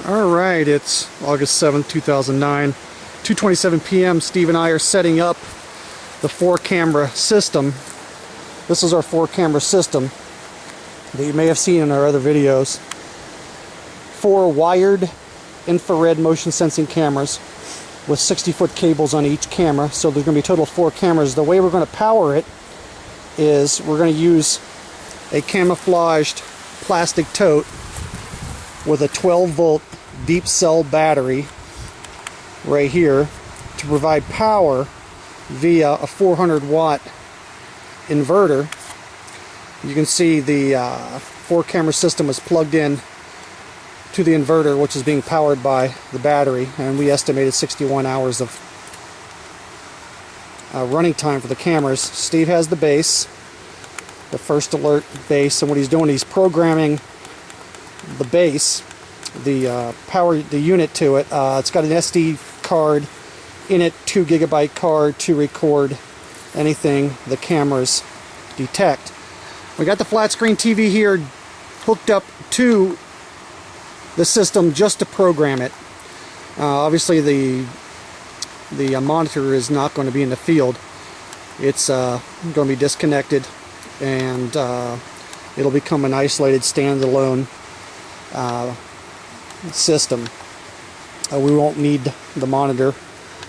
Alright, it's August 7th, 2009, 2:27 p.m. Steve and I are setting up the 4-camera system. This is our 4-camera system that you may have seen in our other videos. 4 wired infrared motion sensing cameras with 60-foot cables on each camera, so there's going to be a total of 4 cameras. The way we're going to power it is we're going to use a camouflaged plastic tote with a 12-volt deep cell battery right here to provide power via a 400-watt inverter. You can see the 4-camera system is plugged in to the inverter, which is being powered by the battery, and we estimated 61 hours of running time for the cameras. Steve has the base, the first alert base, and what he's doing, he's programming the base, the unit to it. It's got an SD card in it, 2 GB card to record anything the cameras detect. We got the flat screen TV here hooked up to the system just to program it. Obviously the monitor is not going to be in the field. It's going to be disconnected, and it'll become an isolated standalone system. We won't need the monitor.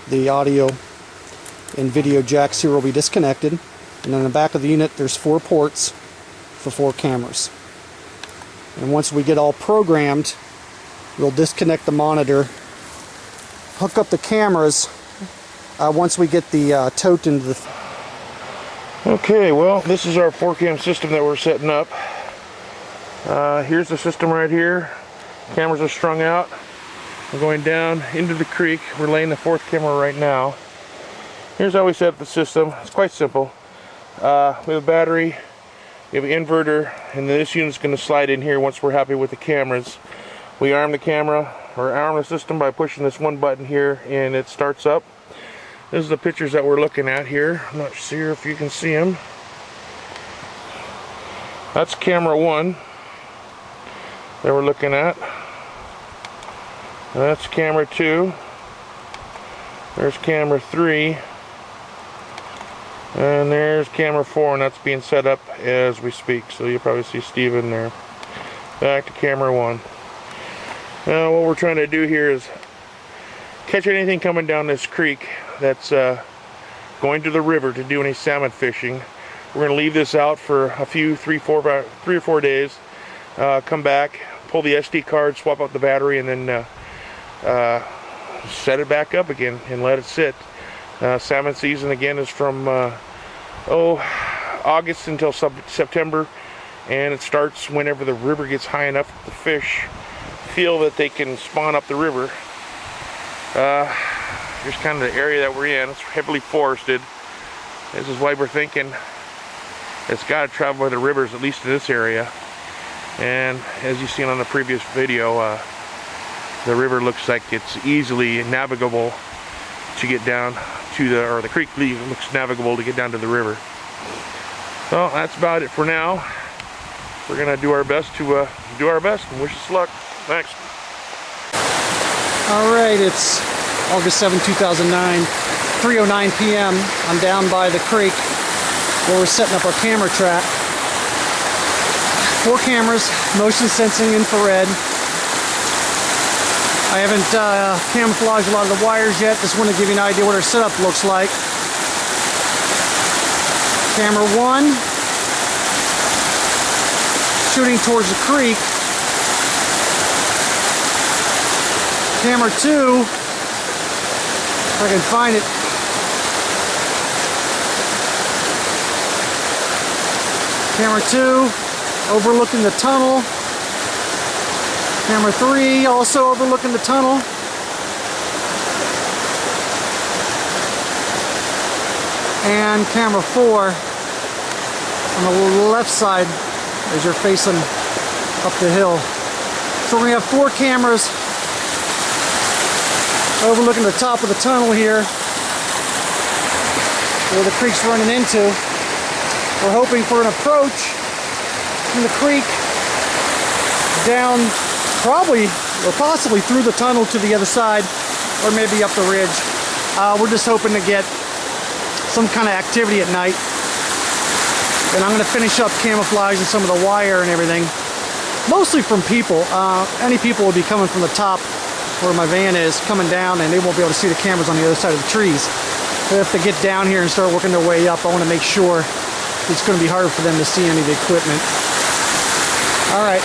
The audio and video jacks here will be disconnected, and in the back of the unit there's 4 ports for 4 cameras. And once we get all programmed, we'll disconnect the monitor, hook up the cameras once we get the tote into the... Okay, well, this is our 4-cam system that we're setting up. Here's the system right here. Cameras are strung out. We're going down into the creek. We're laying the 4th camera right now. Here's how we set up the system. It's quite simple. We have a battery, we have an inverter, and then this unit's going to slide in here once we're happy with the cameras. We arm the camera, or arm the system, by pushing this one button here, and it starts up. This is the pictures that we're looking at here. I'm not sure if you can see them. That's camera 1 that we're looking at. That's camera 2. There's camera 3. And there's camera 4, and that's being set up as we speak. So you'll probably see Steve in there. Back to camera 1. Now what we're trying to do here is catch anything coming down this creek that's going to the river to do any salmon fishing. We're going to leave this out for a few, 3 or 4 days. Come back, pull the SD card, swap out the battery, and then set it back up again and let it sit. Salmon season again is from August until September, and it starts whenever the river gets high enough that the fish feel that they can spawn up the river. Here's kind of the area that we're in. It's heavily forested. This is why we're thinking it's got to travel by the rivers, at least in this area. And as you've seen on the previous video, the river looks like it's easily navigable to get down to the creek looks navigable to get down to the river. So that's about it for now. We're gonna do our best to and wish us luck. Thanks. Alright, it's August 7, 2009, 3:09 p.m. I'm down by the creek where we're setting up our camera trap. 4 cameras, motion sensing infrared. I haven't camouflaged a lot of the wires yet. Just want to give you an idea what our setup looks like. Camera 1, shooting towards the creek. Camera 2, if I can find it. Camera 2, overlooking the tunnel. Camera 3, also overlooking the tunnel. And camera 4 on the left side as you're facing up the hill. So we're going to have 4 cameras overlooking the top of the tunnel here where the creek's running into. We're hoping for an approach from the creek down probably or possibly through the tunnel to the other side, or maybe up the ridge. We're just hoping to get some kind of activity at night. And I'm going to finish up camouflaging some of the wire and everything, mostly from people. Any people will be coming from the top where my van is, coming down, and they won't be able to see the cameras on the other side of the trees. But if they get down here and start working their way up, I want to make sure it's going to be hard for them to see any of the equipment. All right.